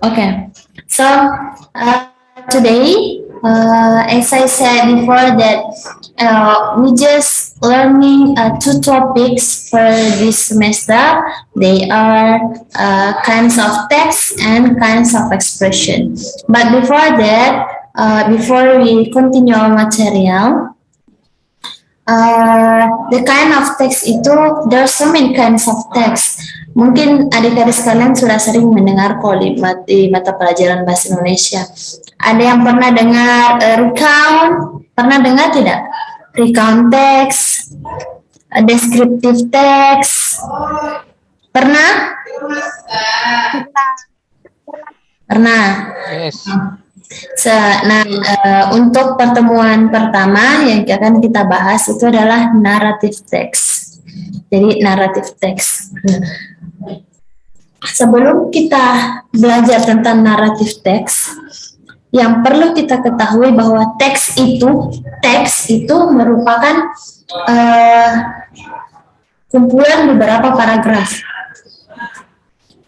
Okay, so today, as I said before, that we just learning two topics for this semester. They are kinds of text and kinds of expression. But before that, before we continue our material, the kind of text itu, there are so many kinds of text. Mungkin adik-adik sekalian sudah sering mendengar kalimat di mata pelajaran bahasa Indonesia. Ada yang pernah dengar recount? Pernah dengar tidak? Recount text, descriptive text. Pernah? Pernah. Yes. Nah, untuk pertemuan pertama yang akan kita bahas itu adalah narrative text. Jadi narrative text. Sebelum kita belajar tentang narrative text, yang perlu kita ketahui bahwa teks itu merupakan kumpulan beberapa paragraf.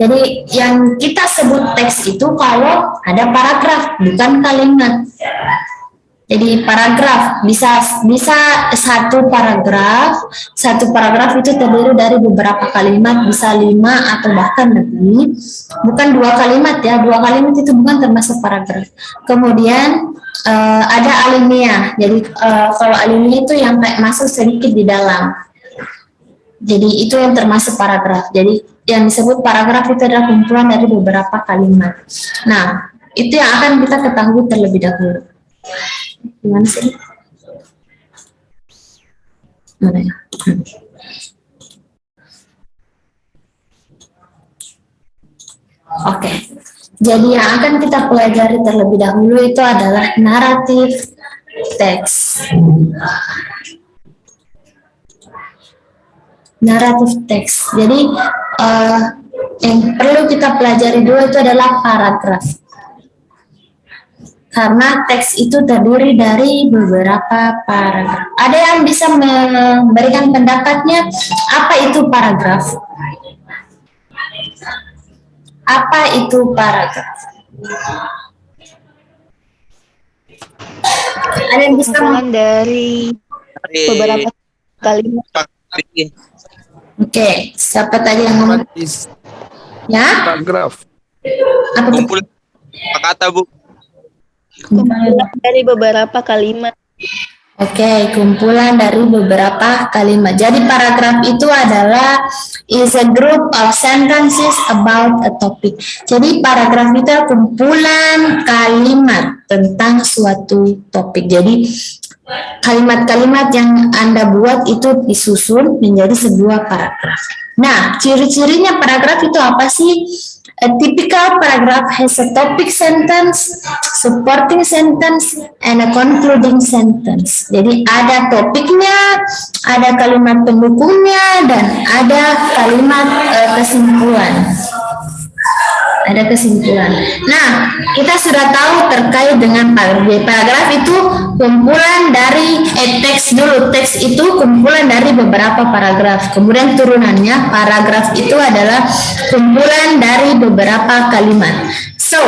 Jadi yang kita sebut teks itu kalau ada paragraf, bukan kalimat. Jadi paragraf bisa satu paragraf itu terdiri dari beberapa kalimat, bisa 5 atau bahkan lebih. Bukan 2 kalimat ya, 2 kalimat itu bukan termasuk paragraf. Kemudian ada alinea. Jadi kalau alinea itu yang masuk sedikit di dalam. Jadi itu yang termasuk paragraf. Jadi yang disebut paragraf itu adalah kumpulan dari beberapa kalimat. Nah, itu yang akan kita ketahui terlebih dahulu. Gimana sih? Mana ya? Oke. Jadi yang akan kita pelajari terlebih dahulu itu adalah narrative text. Narrative text. Jadi yang perlu kita pelajari dulu itu adalah paragraf. Karena teks itu terdiri dari beberapa paragraf. Ada yang bisa memberikan pendapatnya apa itu paragraf? Apa itu paragraf? Ada yang bisa dari beberapa kalimat. Oke, siapa tadi yang ngomong? Ya? Paragraf. Apa itu? Kumpulan kata, Bu. Kumpulan dari beberapa kalimat. Oke, kumpulan dari beberapa kalimat. Jadi paragraf itu adalah is a group of sentences about a topic. Jadi paragraf itu adalah kumpulan kalimat tentang suatu topik. Jadi kalimat-kalimat yang Anda buat itu disusun menjadi sebuah paragraf. Nah, ciri-cirinya paragraf itu apa sih? A typical paragraph has a topic sentence, supporting sentence, and a concluding sentence. Jadi ada topiknya, ada kalimat pendukungnya, dan ada kalimat kesimpulan. Ada kesimpulan. Nah, kita sudah tahu terkait dengan paragraf. Paragraf itu kumpulan dari teks dulu. Teks itu kumpulan dari beberapa paragraf. Kemudian turunannya, paragraf itu adalah kumpulan dari beberapa kalimat. So,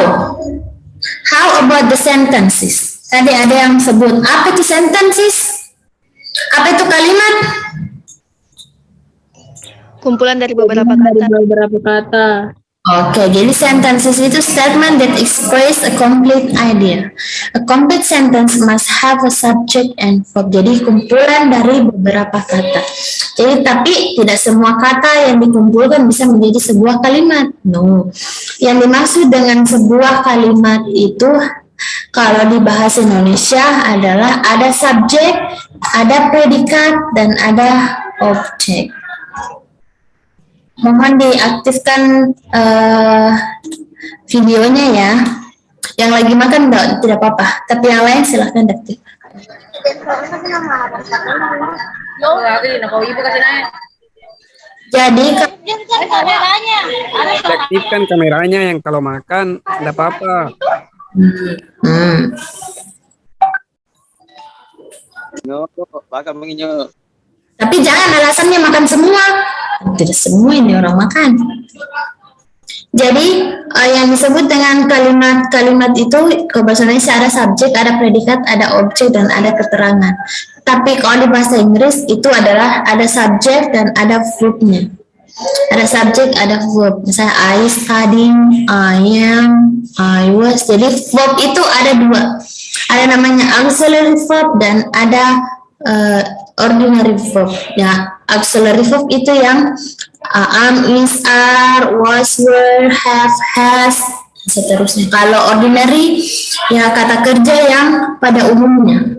how about the sentences? Tadi ada yang sebut, apa itu sentences? Apa itu kalimat? Kumpulan dari beberapa kata. Oke, jadi sentences itu statement that express a complete idea. A complete sentence must have a subject and verb. Jadi kumpulan dari beberapa kata. Jadi tapi tidak semua kata yang dikumpulkan bisa menjadi sebuah kalimat. No. Yang dimaksud dengan sebuah kalimat itu kalau di bahasa Indonesia adalah ada subjek, ada predikat, dan ada objek. Mohon diaktifkan videonya ya. Yang lagi makan tidak apa-apa, tapi yang lain silahkan diaktifkan. Jadi Aktifkan kameranya yang kalau makan tidak apa-apa. Makan menginyo. Tapi jangan alasannya makan semua. Tidak semua ini orang makan. Jadi yang disebut dengan kalimat-kalimat itu ke bahasa Indonesia ada subjek, ada predikat, ada objek, dan ada keterangan. Tapi kalau di bahasa Inggris itu adalah ada subjek dan ada verbnya. Ada subjek, ada verb. Misalnya I studying, I am, I was. Jadi verb itu ada dua. Ada namanya auxiliary verb dan ada ordinary verb. Ya, auxiliary verb itu yang am, is, are, was, were, have, has, seterusnya. Kalau ordinary ya kata kerja yang pada umumnya.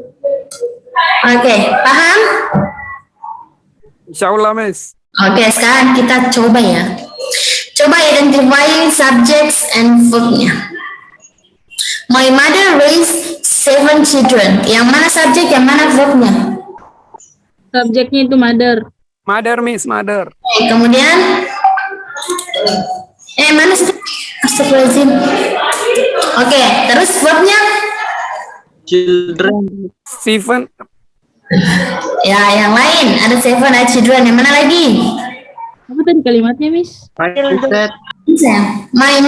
Oke, paham? Insya Allah, Miss. Oke, sekarang kita coba ya. Coba identify subjects and verbnya. My mother raised 7 children. Yang mana subjek, yang mana verbnya? Subjeknya itu mother. Mother, Miss, mother. Oke, kemudian mana sih? Astagfirullahaladzim. Oke, terus verbnya? Children. 7. Ya, yang lain. Ada 7, ada children. Yang mana lagi? Apa tadi kalimatnya, Miss? My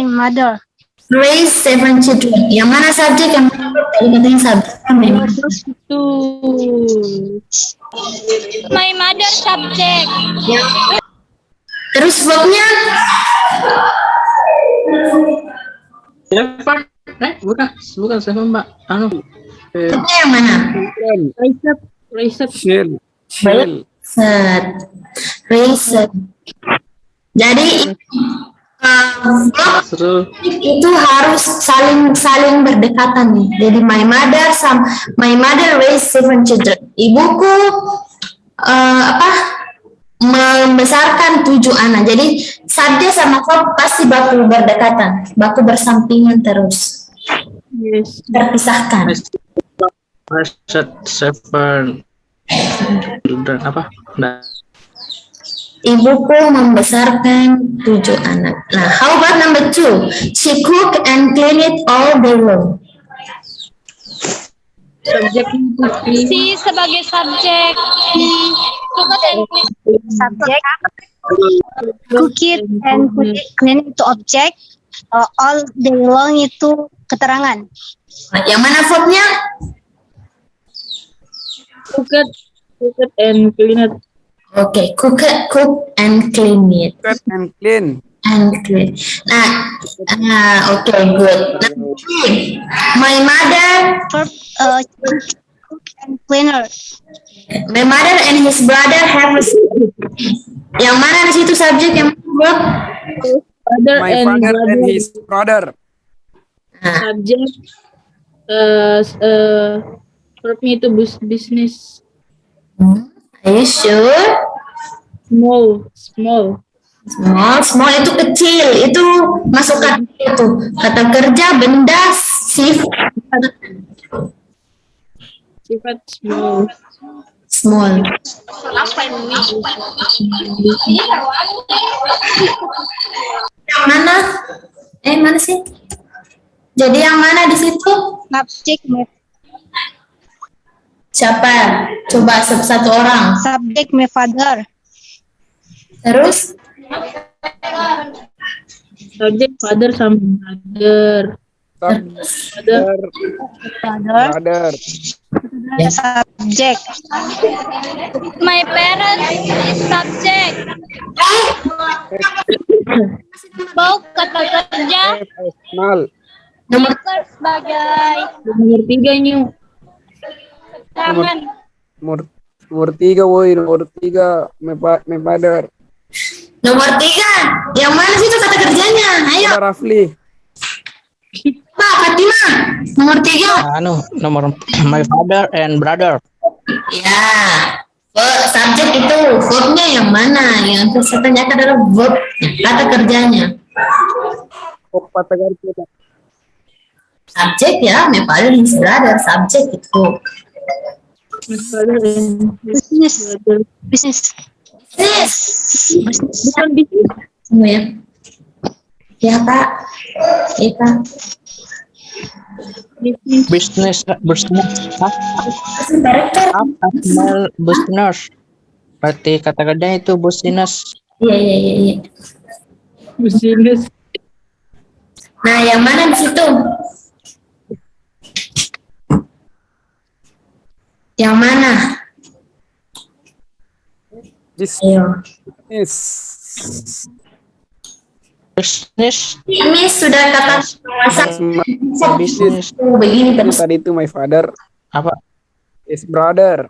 mother raised 7 children. Yang mana subjek, yang mana verb? Tadi katanya subjek. Terus itu My mother subject. Terus verbnya? Bukan siapa Mbak. Verbnya yang mana? raise up. Shell. Raised. Jadi verb itu harus saling berdekatan nih. Jadi my mother raised 7 children. Ibuku membesarkan 7 anak. Jadi subjek sama verb pasti baku berdekatan, baku bersampingan terus. Yes. Terpisahkan. Seven children apa? Nah, Ibuku membesarkan 7 anak. Nah, how about number 2? She cooked and cleaned it all day long. Subjeknya itu Si sebagai subjek. Coba dan Subjek, cook it and clean itu objek, all day long itu keterangan. Nah, yang mana verbnya? cook it and clean it. Oke, cook and clean it. Cut and clean. And clean. Okay, good. Number 3. My mother Verb, cook and cleaner. My mother and his brother have a yang mana di situ subjek, yang mana verb? My father and his brother. Subjek verbnya itu business. Are you sure? Small. Small itu kecil, itu masuk kata itu. Kata kerja, benda, sifat. Sifat small. Small. Yang mana? Mana sih? Jadi yang mana di situ? Subjek, Siapa? Coba satu orang. subjek my father. Terus? Subjek father sama mother. Father. Brother. Subjek. my parents is subject. Bau kata kerja. Personal. Nomor Teacher sebagai Nomor 3 Nyu. tangan. Nomor 3, woi. Nomor 3. My father. Nomor 3. Yang mana sih itu kata kerjanya? Ayo, Ada Rafli. Pak Fatima. Nomor 3. nomor my father and brother. Ya. Subjek itu verbnya yang mana? Yang saya tanyakan adalah verb, kata kerjanya. Kata kerja. Subjek ya, my father and his brother. Subjek itu. Business. Business. Bukan bisnis. Semua ya. Ya Pak. Iya Pak. Business. Director. Business. Berarti kata kerja itu business. Iya. Business. Nah, yang mana di situ? Yang mana? Ayo. Business. Ini sudah kata masak Business. begini Itu terus. tadi itu my father, Apa? his brother.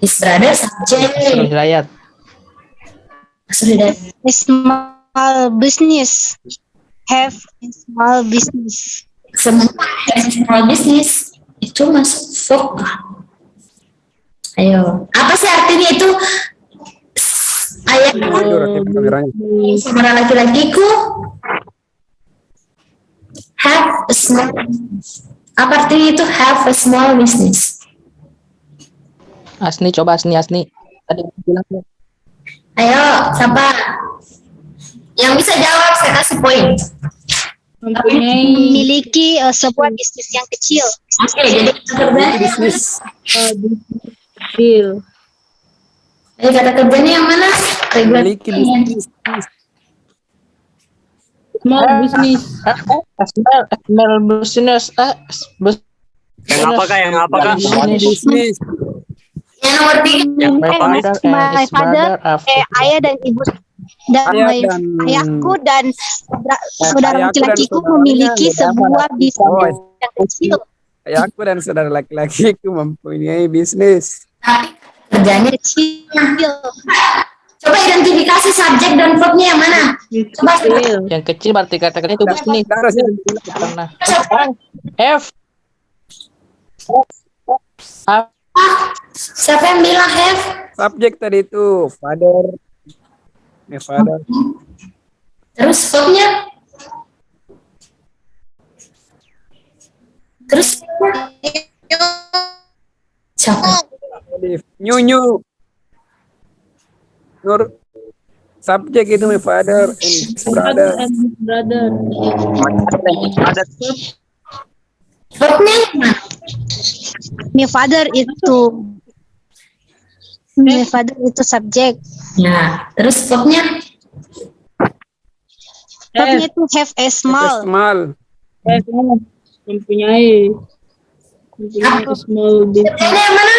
His brother subject. Suruh Hidayat. Sudah. A small business. Have a small business. Semua small business itu masuk verb. Ayo, apa sih artinya itu? Ayah Tidur aktif kameranya. seorang laki-lakiku have a small business. Apa artinya itu have a small business? Asni, coba Asni. Tadi bilang tuh. Ayo, siapa? Yang bisa jawab saya kasih poin. Mempunyai Memiliki sebuah bisnis yang kecil. Oke, jadi kata kerjanya Bisnis. kecil. kata kerjanya yang mana? Memiliki bisnis. Small business. Small business. Yang apa kak? Yang apa kak? Bisnis. Yang nomor 3. My father and My his father, brother are ayah dan ibu dan ayahku dan saudara ayahku dan laki-lakiku saudaranya memiliki sebuah bisnis Oh, yang kecil. ayahku dan saudara laki-lakiku mempunyai bisnis. Tapi kerjanya Kecil. coba identifikasi subjek dan verbnya yang mana? Coba Kecil. yang kecil berarti kata-kata itu bisnis. Pernah. F. Siapa yang bilang have? Subjek tadi itu father, my father. Terus verbnya? Terus siapa? New. Nur. Subjek itu my father and his brother. And his brother. Ada Verbnya yang mana? My father itu subjek. Nah, terus verbnya? Verbnya itu have a small. Small. Mempunyai small business. Verbnya yang mana?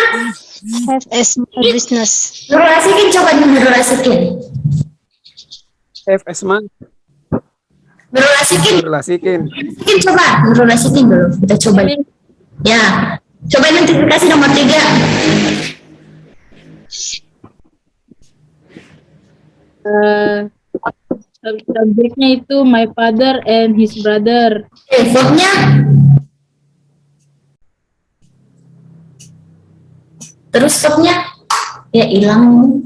Have a small business. Nurul Asikin, coba Nurul Asikin. Have a small. Nurul Asikin, Relasikin. coba. Nurul Asikin dulu, kita coba. Ya, coba identifikasi nomor 3. Subjeknya itu my father and his brother. Verbnya? Terus verbnya? Ya hilang.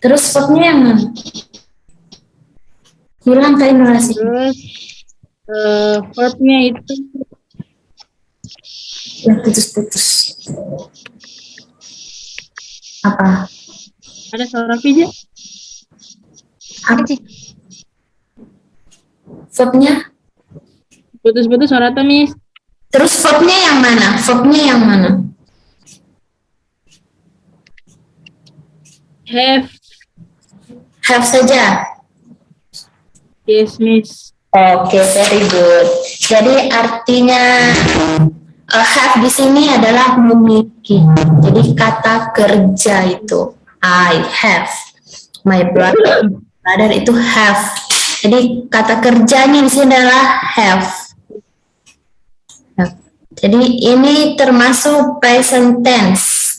Terus verbnya yang mana? Hilang kali Nurul Asikin. Terus verbnya itu Ya, putus. Apa? ada suara pijat. Apa sih? Verbnya? Putus-putus suara tamis. Terus verbnya yang mana? Have saja. Yes, miss. Oke, very good. Jadi artinya have di sini adalah memiliki. Jadi kata kerja itu I have. My brother itu have. Jadi kata kerjanya di sini adalah have. Jadi ini termasuk present tense.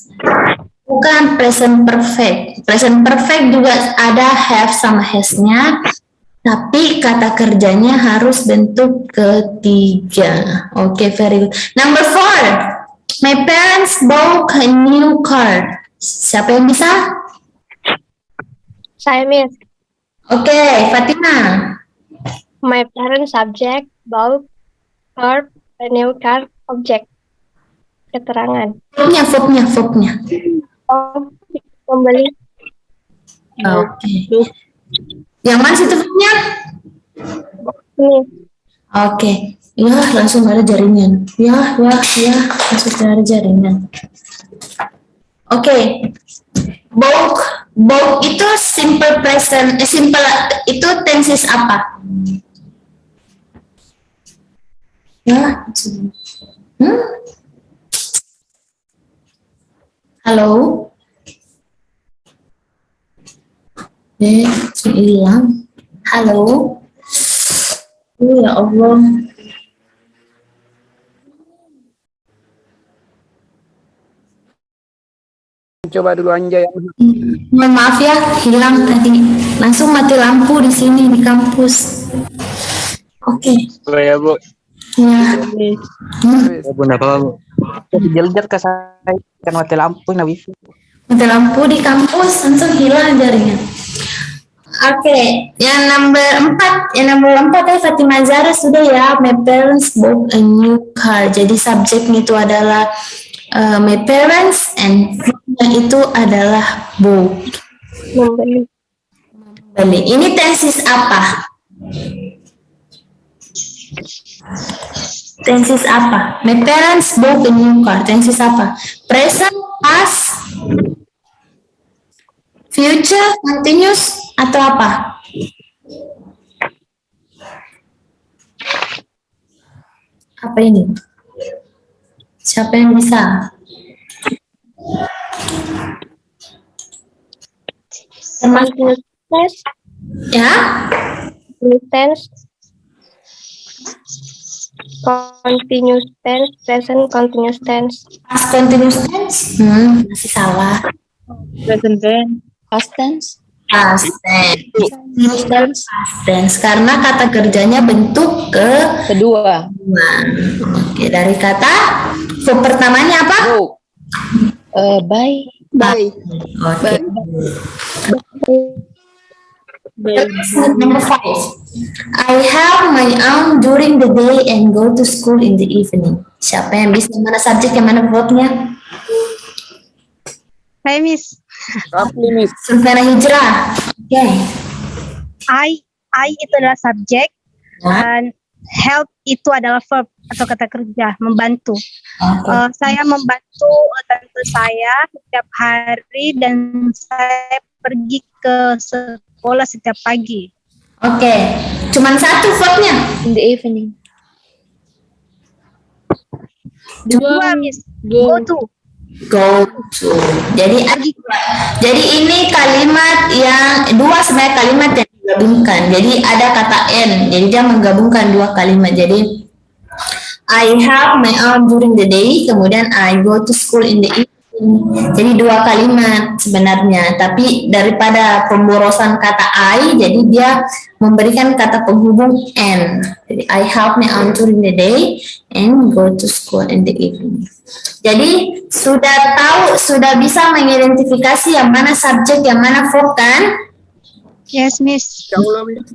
Bukan present perfect. Present perfect juga ada have sama has-nya. Tapi kata kerjanya harus bentuk ketiga. Oke, very good. Number 4. My parents bought a new car. Siapa yang bisa? Saya miss. Oke, Fatima. My parents subject bought verb a new car object. Keterangan. Verbnya. Oh, membeli. Oke. Yang mana situ verbnya? Ini. Oke. Ya, langsung ada jaringan. Ya, langsung ada jaringan. Oke. both itu simple present, simple itu tenses apa? Ya. Halo? Hilang. Halo? Ya Allah. Coba dulu Anjay. Mohon maaf ya, hilang tadi. Langsung mati lampu di sini di kampus. Oke. Oh ya Bu. Ya. Ya, Bu, enggak apa-apa Bu. Jeljat ke saya kan mati lampu nah wifi. Mati lampu di kampus langsung hilang jaringan. Oke, yang nomor 4, ya Fatima Zara sudah ya. My parents bought a new car. Jadi subjeknya itu adalah my parents and itu adalah bought. Membeli. Beli. Ini tenses apa? Tenses apa? My parents bought a new car. Tenses apa? Present, past, future, continuous, atau apa? Apa ini? Siapa yang bisa? Continuous tense. Ya? Tense. Continuous tense. Present continuous tense. Past continuous tense? Masih salah. Present tense. Past tense. Past tense. Continuous tense, past tense. Karena kata kerjanya bentuk Kedua. Oke, dari kata verb pertamanya apa? Bye. Oke. Number 5. I help my aunt during the day and go to school in the evening. Siapa yang bisa? Mana subjek, yang mana verbnya? Hai Miss. Rapli Miss. Sulfana Hijrah. Oke. I itu adalah subjek Ya. dan help itu adalah verb atau kata kerja, membantu. Oke. Saya membantu tante saya setiap hari dan saya pergi ke sekolah setiap pagi. Oke. Cuman satu verbnya. In the evening. Dua Miss. Go. Go to. Go to. Jadi ini kalimat yang dua, sebenarnya kalimat yang digabungkan. Jadi ada kata and. Jadi dia menggabungkan dua kalimat. Jadi I help my aunt during the day, kemudian I go to school in the evening. Jadi dua kalimat sebenarnya, tapi daripada pemborosan kata I, jadi dia memberikan kata penghubung and. Jadi I help my aunt during the day and go to school in the evening. Jadi sudah bisa mengidentifikasi yang mana subjek, yang mana verb kan? Yes Miss.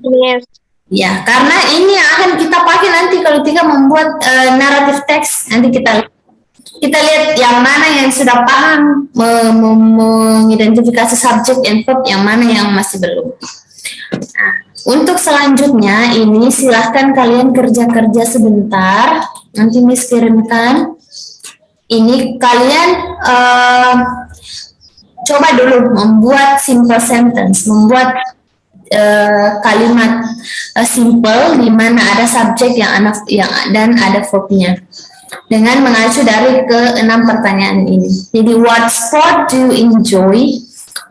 Yes. Ya, karena ini yang akan kita pakai nanti kalau kita membuat naratif teks. Nanti kita lihat yang mana yang sudah paham mengidentifikasi subjek and verb, yang mana yang masih belum. Nah, untuk selanjutnya ini silahkan kalian kerja-kerja sebentar. Nanti Miss kirimkan. Ini kalian coba dulu membuat simple sentence, membuat kalimat simple di mana ada subjek yang dan ada verbnya dengan mengacu dari ke-6 pertanyaan ini. Jadi what sport do you enjoy?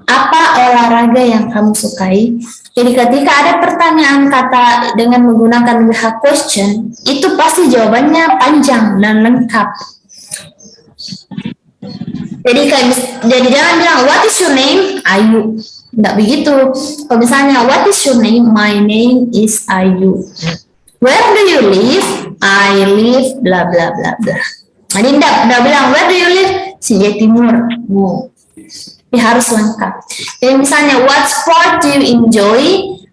Apa olahraga yang kamu sukai? Jadi ketika ada pertanyaan kata dengan menggunakan WH question, itu pasti jawabannya panjang dan lengkap. Jadi jangan bilang what is your name? Ayu. Enggak begitu. Kalau misalnya what is your name? My name is Ayu. Where do you live? I live bla bla bla bla. Jadi enggak bilang where do you live? Sinjai Timur. Ini harus lengkap. Jadi misalnya what sport do you enjoy?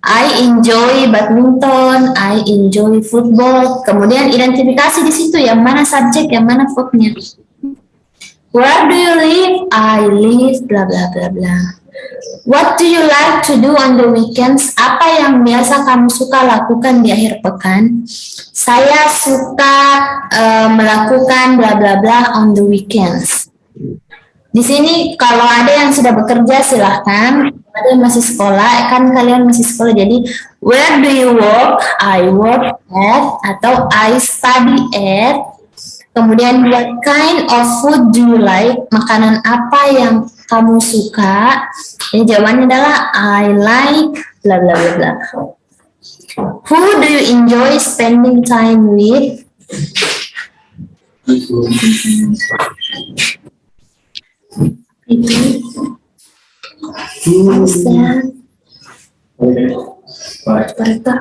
I enjoy badminton, I enjoy football. Kemudian identifikasi di situ yang mana subjek, yang mana verbnya. Where do you live? I live bla bla bla bla. What do you like to do on the weekends? Apa yang biasa kamu suka lakukan di akhir pekan? Saya suka melakukan bla bla bla on the weekends. Di sini kalau ada yang sudah bekerja silahkan, ada yang masih sekolah, kan kalian masih sekolah, jadi where do you work? I work at, atau I study at. Kemudian what kind of food do you like? Makanan apa yang kamu suka? Jadi jawabannya adalah I like bla bla bla bla. Who do you enjoy spending time with? Itu bisa.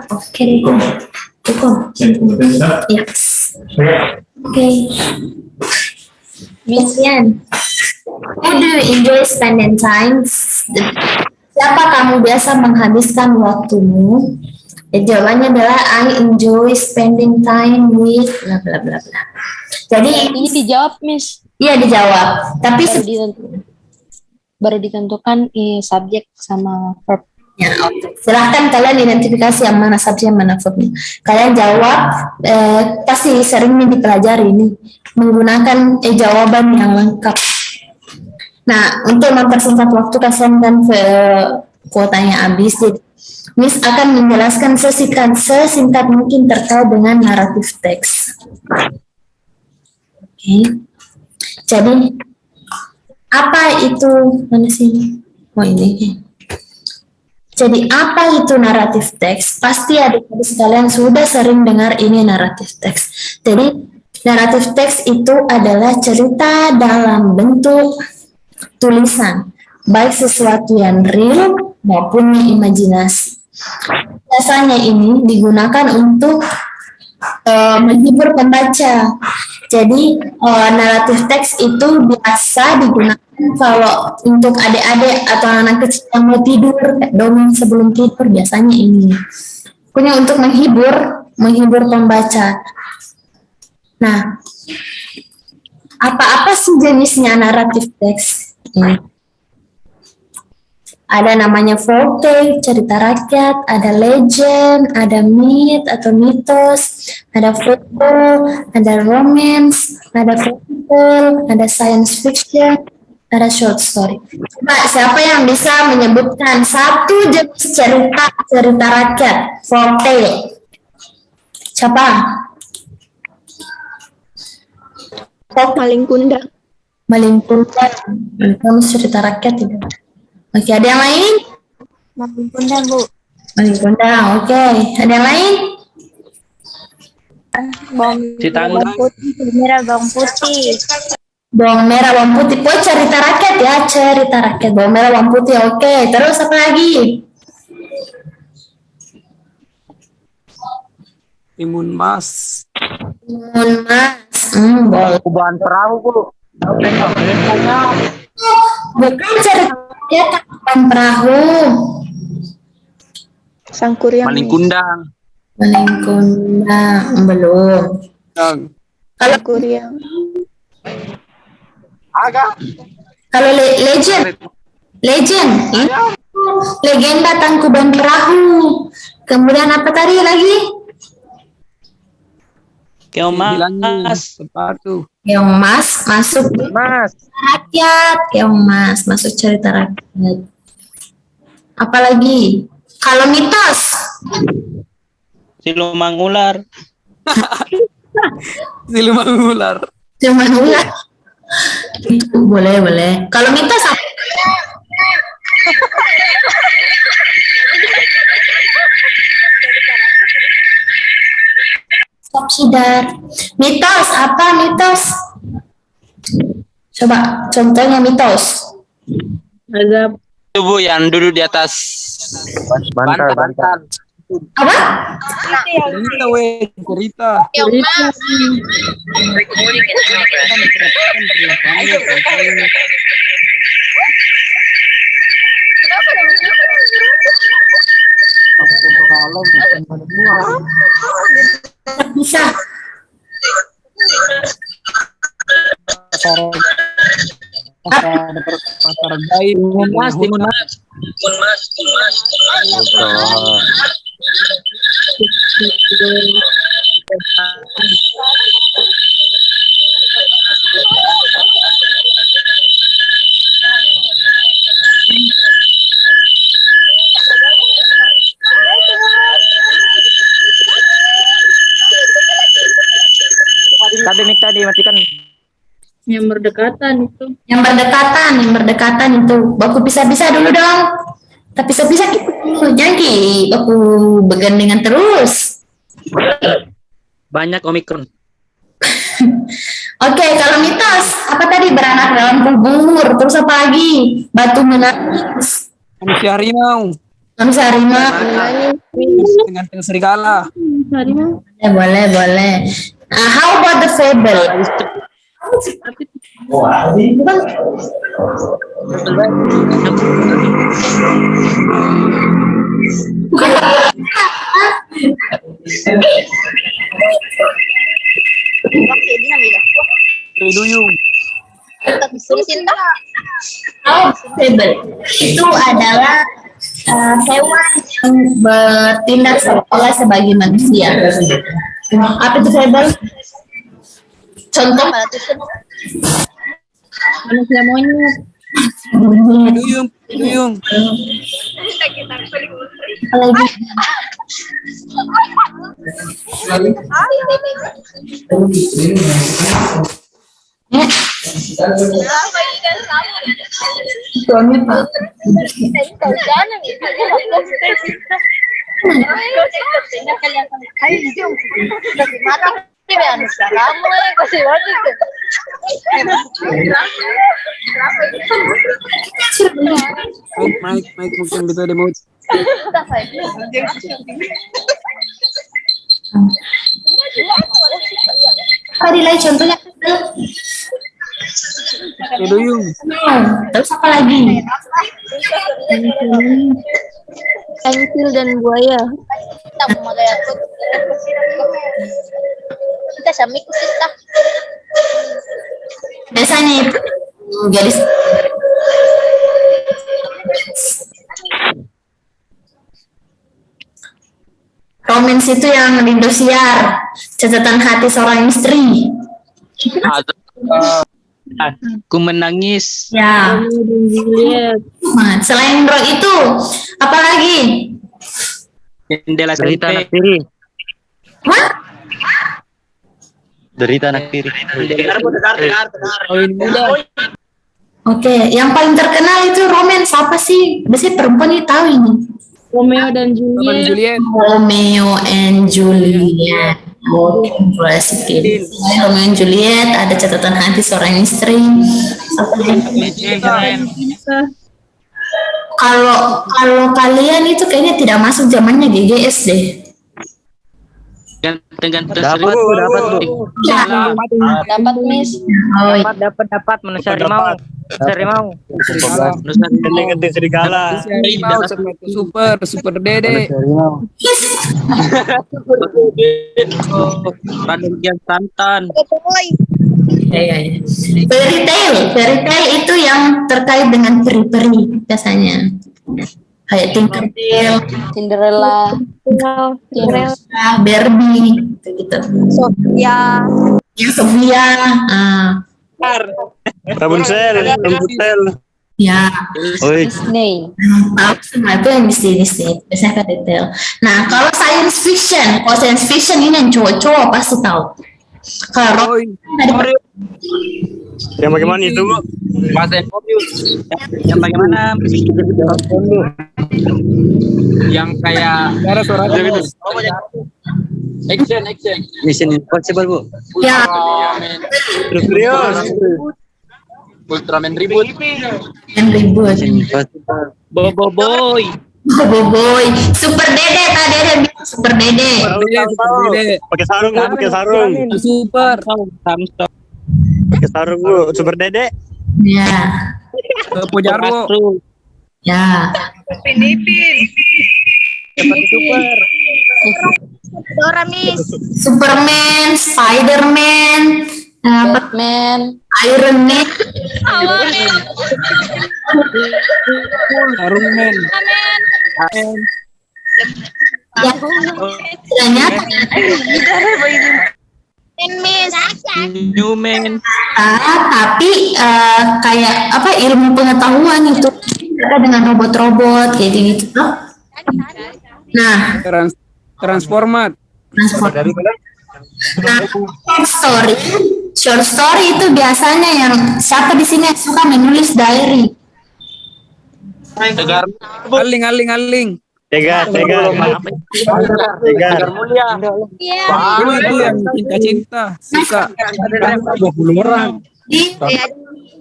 Oke deh. Cukup. Yes. Oke. Miss Yan, who do you enjoy spending time? Siapa kamu biasa menghabiskan waktumu? Jawabannya adalah I enjoy spending time with bla bla bla bla. Jadi Ini dijawab, Miss. iya dijawab, tapi Baru ditentukan subjek sama verb. ya, oke. Silahkan kalian identifikasi yang mana subjek yang mana verbnya. Kalian jawab, pasti seringnya dipelajari ini menggunakan jawaban yang lengkap. Nah, untuk mempersingkat waktu kasihan kan kuotanya habis, jadi Miss akan menjelaskan sesingkat mungkin terkait dengan naratif teks. Oke. Jadi apa itu mana sih? Oh ini. Jadi apa itu naratif teks? Pasti adik-adik sekalian sudah sering dengar ini naratif teks. Jadi naratif teks itu adalah cerita dalam bentuk tulisan, baik sesuatu yang real maupun yang imajinasi. Biasanya ini digunakan untuk menghibur pembaca. Jadi naratif teks itu biasa digunakan kalau untuk adik-adik atau anak kecil yang mau tidur, dongeng sebelum tidur biasanya ini. Punya untuk menghibur pembaca. Nah, apa-apa sih jenisnya naratif teks? Ada namanya folktale, cerita rakyat, ada legend, ada myth atau mitos, ada folklore, ada romance, ada folktale, ada science fiction, ada short story. Coba siapa yang bisa menyebutkan satu jenis cerita rakyat, folktale? Siapa? Maling kundang. Maling kundang. Kamu cerita rakyat tidak? Oke, ada yang lain? Maling kundang, Bu. Maling kundang, oke. Ada yang lain? Citanggang. Merah bawang putih. Bawang merah, bawang putih. Oh, cerita rakyat ya, cerita rakyat. Bawang merah, bawang putih, oke. Terus apa lagi? Timun Mas. Timun Mas. Boleh. Perubahan perahu, Bu. Bukan cerita rakyat, kapan perahu. Sangkuriang. Maling kundang. Maling kundang, belum. Yang Kalau Sangkuriang. kalau legend, legenda Tangkuban Perahu. Kemudian apa tadi lagi? Keomas. sepatu. Keong Mas masuk Mas. rakyat, Keong Mas masuk cerita rakyat. Apalagi kalau mitos, Siluman ular. Siluman ular. cuman ular. Itu boleh. Kalau mitos apa? Stop Sidar. Mitos apa mitos? Coba contohnya mitos. Ada Itu Bu yang duduk di atas Bantal. Apa? Cerita, weh. Cerita. Bisa. Pasar gaib. Timun Mas. matikan. Yang berdekatan itu. Yang berdekatan itu. Baku bisa-bisa dulu dong. Tapi bisa-bisa jangan baku bergandengan terus. Banyak Omikron. Oke, kalau mitos apa tadi beranak dalam kubur, terus apa lagi? Batu menangis, Manusia harimau. manusia harimau. Dengan serigala. Harimau. Boleh. How about the fable? Duyung. How fable itu adalah hewan yang bertindak seolah sebagai manusia. Apa itu fable? Contoh? Manusia monyet. Duyung. Apalagi? Suami Pak. Mike mungkin bisa demo. Tadi lagi contohnya. Duyung. Terus apa lagi? Pensil dan buaya. Biasanya itu gadis. Romance itu yang di Indosiar, catatan hati seorang istri. Aku menangis. Ya. Romeo dan Juliet. Selain rock itu, apa lagi? Jendela Derita anak SMP. tiri. Hah? Derita anak tiri. Kawin muda. Oke, yang paling terkenal itu romance apa sih? Biasanya perempuan ini tahu ini. Romeo dan Taman Juliet. Juliet. Romeo and Juliet. Romeo and Juliet, ada catatan hati seorang istri. Kalau kalian itu kayaknya tidak masuk zamannya GGS deh. Ganteng-ganteng Dapat seribu. bu, dapat bu. Ya. Dapat Miss. Oh, Dapat manusia harimau. Manusia harimau. Ganteng serigala. Harimau super dede. Raden Kian Santan. ya. Fairy tale itu yang terkait dengan peri-peri biasanya. Kayak Tinkerbell, Cinderella. Barbie, gitu. Sofia. Yang Sofia, Rapunzel. ya. Oi. Disney. Tahu semua itu yang Disney, biasanya kan detail. Nah, kalau science fiction ini yang cowok-cowok pasti tahu. Kalau tadi Yang bagaimana itu bu? Fast and Furious. Yang bagaimana? Yang kayak Cara suaranya gitu. action. Mission Impossible bu. ya, Serius. Ultraman ribut. yang ribut. Mission Impossible. Bobo Boy. Boy, Super Dede, tadi ada bilang Super Dede. Dede. Pakai sarung bu, pakai sarung. Super. Samsung. Pakai sarung bu, super dede. Ya, Pujarwo. ya. Super. Dora Miss. Superman, Spiderman, Batman. Iron Man, Harumen. ya, banyak. Miss. Newman. Tapi kayak apa ilmu pengetahuan itu ada dengan robot-robot kayak gitu. Nah, Transformat. transport. Nah, short story itu biasanya yang siapa di sini yang suka menulis diary? Aling. Tegar. Tegar mulia. Iya. Itu yang cinta-cinta. Suka. 20 orang. Di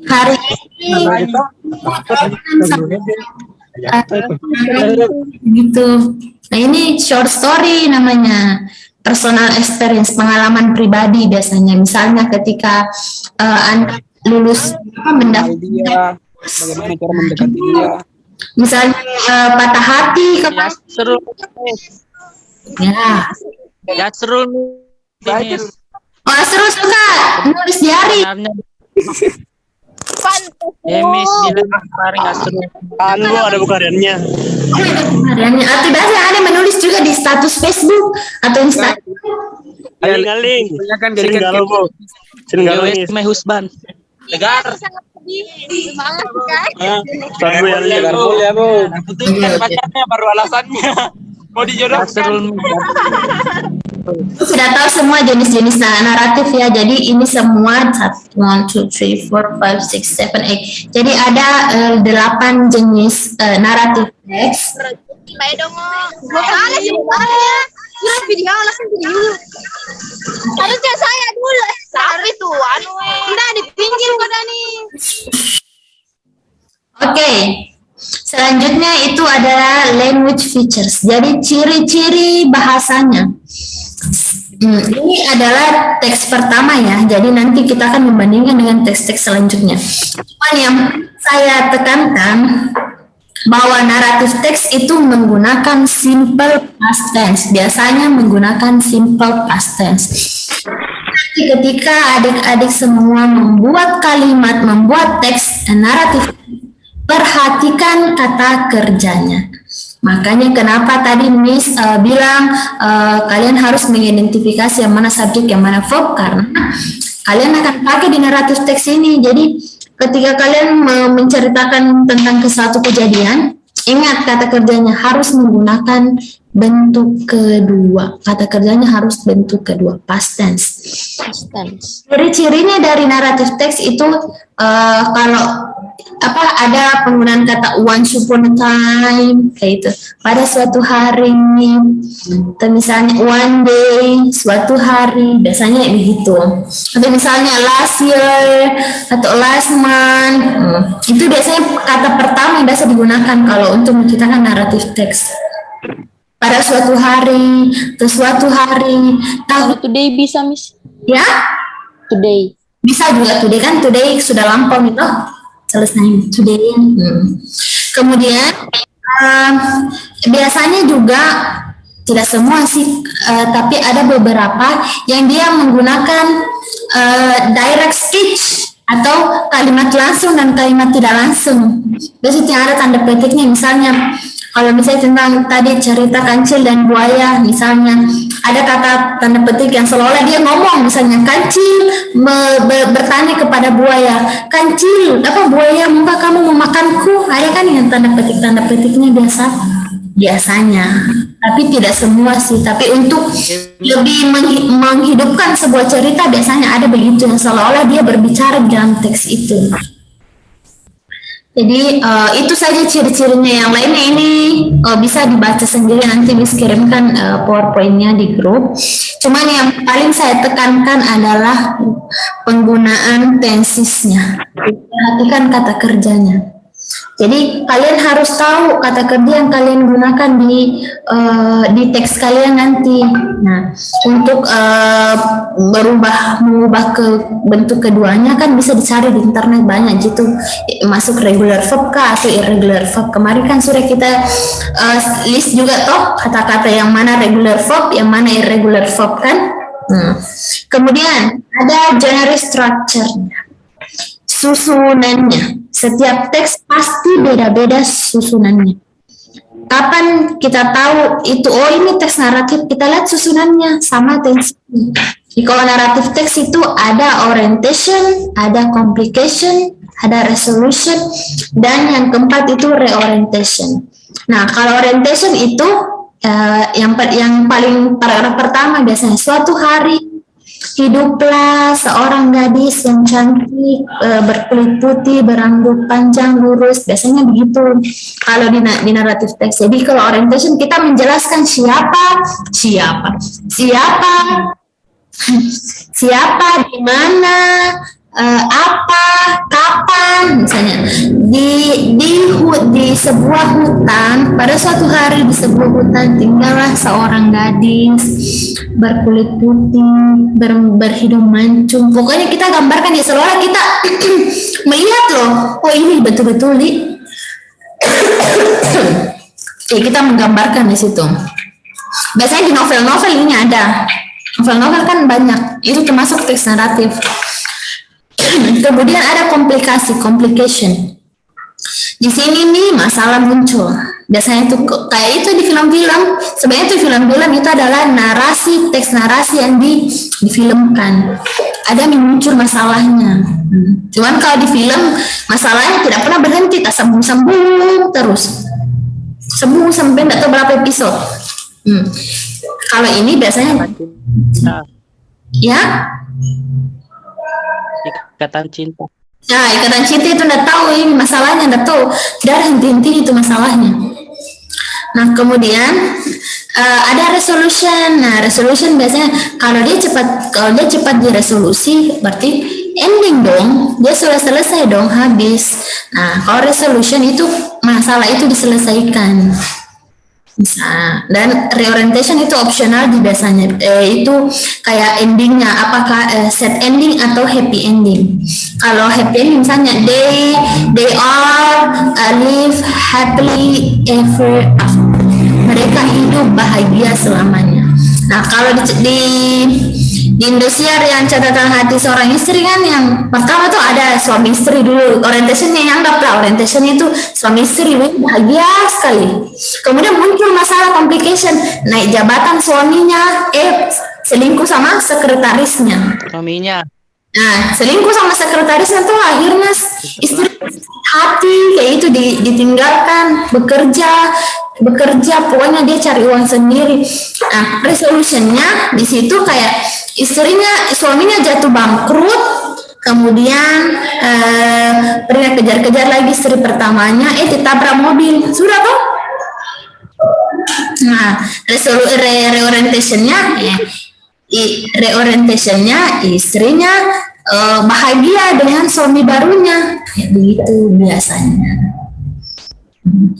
hari ini gitu. Nah ini short story namanya, personal experience, pengalaman pribadi biasanya. Misalnya ketika Anda lulus Kenal dia. Bagaimana cara mendekati dia. misalnya patah hati Ya seru. ya. Ya seru. Miss. Oh seru suka nulis diary. Sebenarnya Miss bilang kemarin nggak seru. Anu ada bukaannya. Hariannya atau biasanya ada menulis juga di status Facebook atau Instagram. Aling. Kan Sini jadi galau bu. Sini galau nih. My husband. Tegar. Semangat kan? Sabu ya Aling. mulia bu. Putuskan pacarnya baru alasannya. Mau dijodoh. Seru. Sudah tahu semua jenis-jenis naratif ya. Jadi ini semua 1, 2, 3, 4, 5, 6, 7, 8. Jadi ada 8 jenis naratif teks. Kayak dong. Gue kalah sih ya. Kira video langsung video. Harusnya saya dulu. Tapi tuh anu udah di pinggir pada nih. Oke. Selanjutnya itu adalah language features. Jadi ciri-ciri bahasanya. Ini adalah teks pertama ya. Jadi nanti kita akan membandingkan dengan teks-teks selanjutnya. Cuman yang saya tekankan bahwa naratif teks itu menggunakan simple past tense. Biasanya menggunakan simple past tense. Nanti ketika adik-adik semua membuat kalimat, membuat teks naratif, perhatikan kata kerjanya. Makanya kenapa tadi Miss bilang kalian harus mengidentifikasi yang mana subjek, yang mana verb, karena kalian akan pakai di naratif teks ini. Jadi ketika kalian menceritakan tentang suatu kejadian, ingat kata kerjanya harus menggunakan bentuk kedua. Kata kerjanya harus bentuk kedua, past tense. Ciri-cirinya dari naratif teks itu kalau ada penggunaan kata once upon a time kayak itu, pada suatu hari, atau misalnya one day, suatu hari, biasanya begitu. Atau misalnya last year atau last month, itu biasanya kata pertama yang biasa digunakan kalau untuk menceritakan naratif teks. Pada suatu hari, atau suatu hari, tahu Today bisa, Miss. ya? Today. Bisa juga today, kan today sudah lampau gitu, selesai today. Kemudian biasanya juga tidak semua sih, tapi ada beberapa yang dia menggunakan direct speech atau kalimat langsung dan kalimat tidak langsung. Biasanya ada tanda petiknya, misalnya kalau misalnya tentang tadi cerita kancil dan buaya, misalnya ada kata tanda petik yang seolah-olah dia ngomong, misalnya kancil bertanya kepada buaya, kancil, apa buaya, muka kamu memakanku, ada kan yang tanda petiknya biasanya, tapi tidak semua sih. Tapi untuk lebih menghidupkan sebuah cerita biasanya ada begitu yang seolah-olah dia berbicara di dalam teks itu. Jadi itu saja ciri-cirinya. Yang lainnya ini bisa dibaca sendiri, nanti Miss kirimkan PowerPoint-nya di grup. Cuman yang paling saya tekankan adalah penggunaan tensesnya. Perhatikan kata kerjanya. Jadi kalian harus tahu kata kerja yang kalian gunakan di teks kalian nanti. Nah, untuk mengubah ke bentuk keduanya kan bisa dicari di internet banyak gitu. Masuk regular verb kah atau irregular verb. Kemarin kan sudah kita list juga toh kata-kata yang mana regular verb, yang mana irregular verb kan. Kemudian ada general structure-nya, susunannya. Setiap teks pasti beda-beda susunannya. Kapan kita tahu itu, oh ini teks naratif, kita lihat susunannya sama teks. Kalau naratif teks itu ada orientation, ada complication, ada resolution, dan yang keempat itu reorientation. Nah, kalau orientation itu yang paling paragraf pertama biasanya, suatu hari hiduplah seorang gadis yang cantik, berkulit putih, berambut panjang lurus, biasanya begitu kalau di naratif teks. Jadi kalau orientation kita menjelaskan siapa, di mana, apa, kapan, misalnya di sebuah hutan, pada suatu hari di sebuah hutan tinggallah seorang gadis berkulit putih, berhidung mancung. Pokoknya kita gambarkan ya, seolah kita melihat loh, oh ini betul-betul kita menggambarkan di situ. Biasanya di novel-novel ini ada. Novel-novel kan banyak, itu termasuk teks naratif. Kemudian ada complication. Di sini nih masalah muncul. Biasanya itu kayak itu di film-film. Sebenarnya itu film-film itu adalah teks narasi yang difilmkan. Ada yang muncul masalahnya. Cuman kalau di film masalahnya tidak pernah berhenti, tak sambung terus. Sambung sampai tidak tahu berapa episode. Kalau ini biasanya ya Ikatan cinta. Nah, ikatan cinta itu nggak tahu ini masalahnya, nggak tahu, tidak henti-henti itu masalahnya. Nah, kemudian ada resolution. Nah, resolution biasanya kalau dia cepat diresolusi berarti ending dong, dia sudah selesai dong, habis. Nah, kalau resolution itu masalah itu diselesaikan. Dan reorientation itu optional di biasanya, itu kayak endingnya apakah set ending atau happy ending. Kalau happy ending misalnya they all live happily ever after, mereka hidup bahagia selamanya. Nah, kalau di Indosiar yang catatan hati seorang istri kan, yang pertama tuh ada suami istri dulu, orientationnya yang anggaplah orientation itu suami istri bahagia sekali. Kemudian muncul masalah complication, naik jabatan suaminya, selingkuh sama sekretarisnya. Nah, selingkuh sama sekretarisnya tuh akhirnya istri hati kayak itu ditinggalkan, bekerja, pokoknya dia cari uang sendiri. Nah, resolutionnya di situ kayak suaminya jatuh bangkrut, kemudian pernah kejar-kejar lagi istri pertamanya, ditabrak mobil, sudah toh. Nah, reorientationnya istrinya bahagia dengan suami barunya, kayak begitu biasanya.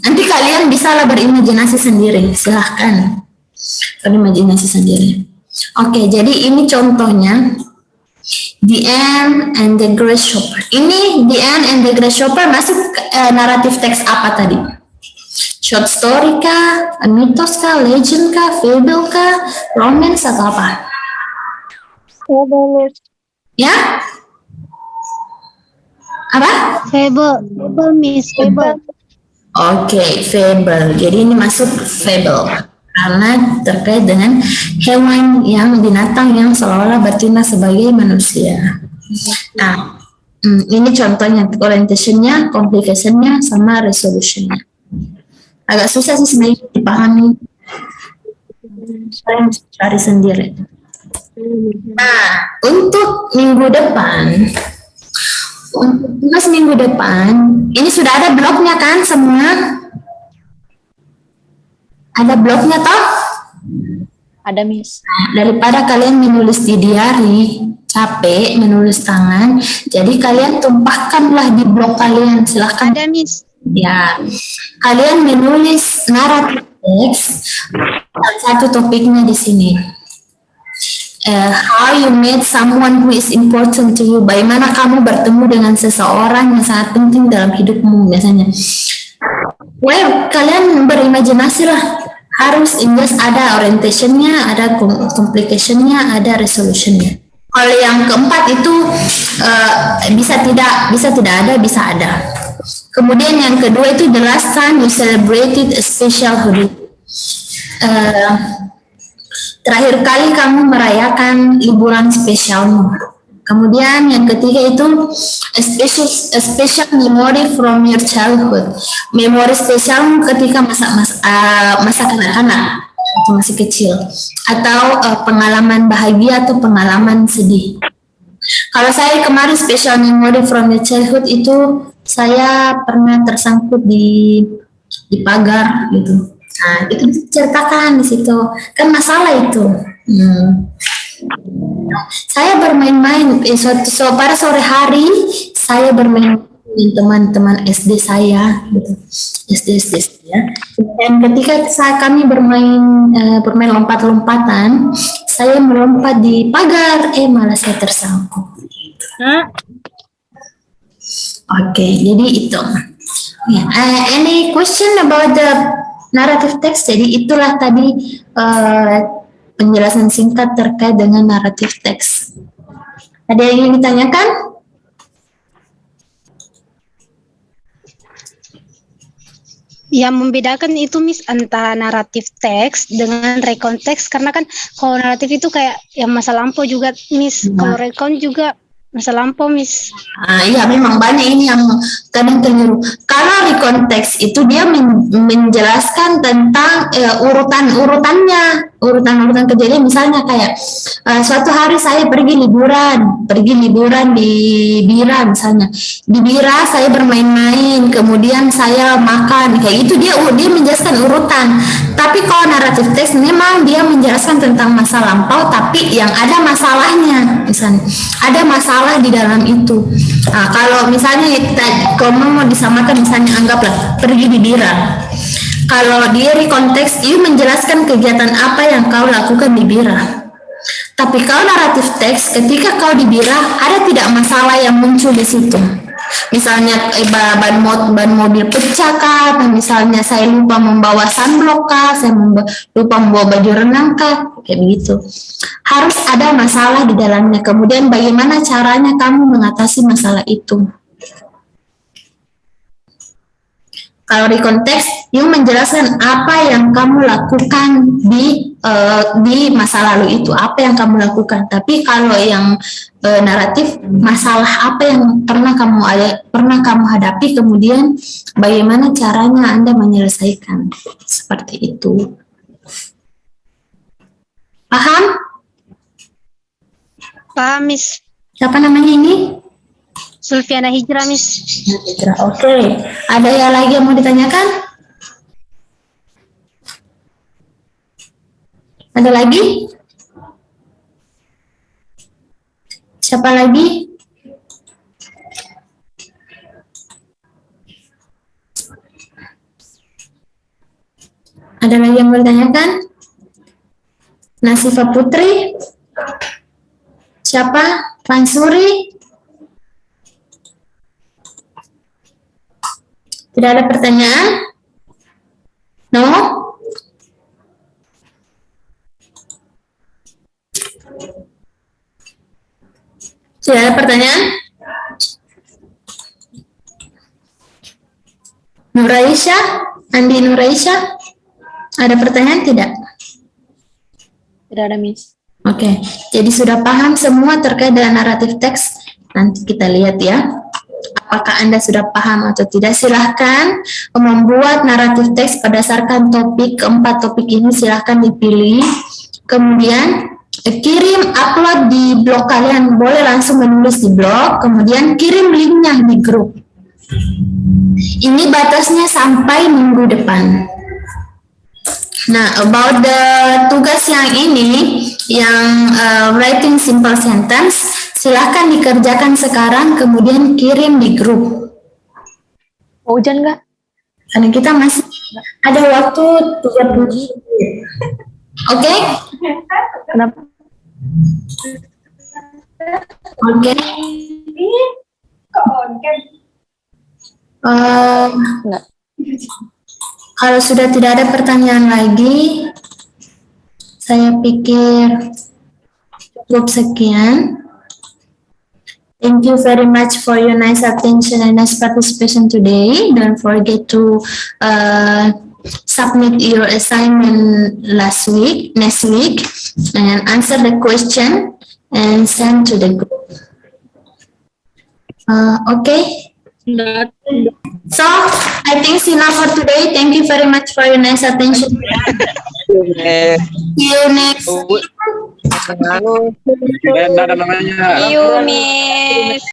Nanti kalian bisa lah berimajinasi sendiri, silahkan berimajinasi sendiri. Oke, jadi ini contohnya The Ant and the Grasshopper. Ini The Ant and the Grasshopper masuk naratif teks apa tadi? Short story kah, mitos kah, legend kah, fable kah, romance atau apa? Fable. Ya? Apa? Fable, Miss Fable. Oke, fable. Jadi ini masuk fable karena terkait dengan hewan binatang yang seolah-olah bertindak sebagai manusia. Nah, ini contohnya orientationnya, complicationnya, sama resolutionnya. Agak susah sih sebenarnya dipahami. Saya harus cari sendiri. Nah, untuk minggu depan, ini sudah ada blognya kan semua? Ada blognya toh? Ada, Miss. Daripada kalian menulis di diary, capek menulis tangan, jadi kalian tumpahkanlah di blog kalian, silahkan. Ada, Miss. Ya, kalian menulis naratif teks, satu topiknya di sini. How you met someone who is important to you. Bagaimana kamu bertemu dengan seseorang yang sangat penting dalam hidupmu biasanya. Kalian berimajinasi lah. Harus Inggris ada orientationnya, ada complicationnya, ada resolutionnya. Kalau yang keempat itu bisa tidak ada, bisa ada. Kemudian yang kedua itu the last time you celebrated a special holiday. Terakhir kali kamu merayakan liburan spesialmu. Kemudian yang ketiga itu a special memory from your childhood. Memori spesialmu ketika masa kanak-kanak. waktu masih kecil, atau pengalaman bahagia atau pengalaman sedih. Kalau saya kemarin special memory from the childhood itu saya pernah tersangkut di pagar gitu. Nah, itu diceritakan di situ. Kan masalah itu. Saya bermain-main pada sore hari saya bermain dengan teman-teman SD saya gitu. SD ya. Dan ketika kami bermain lompat-lompatan, saya melompat di pagar, malah saya tersangkut. Oke, jadi itu. Any question about the narrative text? Jadi itulah tadi penjelasan singkat terkait dengan narrative text. Ada yang ingin ditanyakan? Yang membedakan itu Miss antara naratif teks dengan recount teks, karena kan kalau naratif itu kayak yang masa lampau juga Miss, kalau recount juga masa lampau Miss. Iya memang banyak ini yang kadang keliru. Kalau recount teks itu dia menjelaskan tentang urutan-urutan kejadian, misalnya kayak suatu hari saya pergi liburan di Bira misalnya. Di Bira saya bermain-main, kemudian saya makan, kayak itu dia menjelaskan urutan. Tapi kalau naratif teks memang dia menjelaskan tentang masa lampau, tapi yang ada masalahnya, misalnya ada masalah di dalam itu. Kalau misalnya kalau mau disamakan, misalnya anggaplah pergi di Bira. Kalau dia konteks itu menjelaskan kegiatan apa yang kau lakukan di Bira. Tapi kalau naratif teks, ketika kau di Bira, ada tidak masalah yang muncul di situ. Misalnya ban mobil pecah kah, misalnya saya lupa membawa sunblock kah, saya lupa membawa baju renang kah, kayak begitu. Harus ada masalah di dalamnya. Kemudian bagaimana caranya kamu mengatasi masalah itu. Kalau di konteks, yang menjelaskan apa yang kamu lakukan di masa lalu itu, apa yang kamu lakukan. Tapi kalau yang naratif, masalah apa yang pernah kamu hadapi, kemudian bagaimana caranya Anda menyelesaikan, seperti itu. Paham? Paham Miss. Siapa namanya ini? Sulfiana Hijrah Miss. Oke. Ada yang lagi yang mau ditanyakan? Ada lagi? Siapa lagi? Ada lagi yang mau ditanyakan? Nasifa Putri? Siapa? Mansuri? Tidak ada pertanyaan? No? Tidak ada pertanyaan? Nuraisha? Andi Nuraisha? Ada pertanyaan tidak? Tidak ada, Miss. Oke, jadi sudah paham semua terkait dengan naratif teks. Nanti kita lihat ya. Apakah Anda sudah paham atau tidak? Silahkan membuat naratif teks berdasarkan topik. Keempat topik ini silahkan dipilih. Kemudian kirim, upload di blog kalian. Boleh langsung menulis di blog. Kemudian kirim linknya di grup. Ini batasnya sampai minggu depan. Nah, about the tugas yang ini, yang writing simple sentence, silahkan dikerjakan sekarang, kemudian kirim di grup. Hujan nggak? Karena kita masih ada waktu 30 menit. Oke? Kenapa? Oke. Enggak. Kalau sudah tidak ada pertanyaan lagi, saya pikir cukup sekian. Thank you very much for your nice attention and nice participation today. Don't forget to submit your assignment next week, and answer the question and send to the group. Okay. So, I think it's enough for today. Thank you very much for your nice attention. See you next. anu, ada namanya. You miss.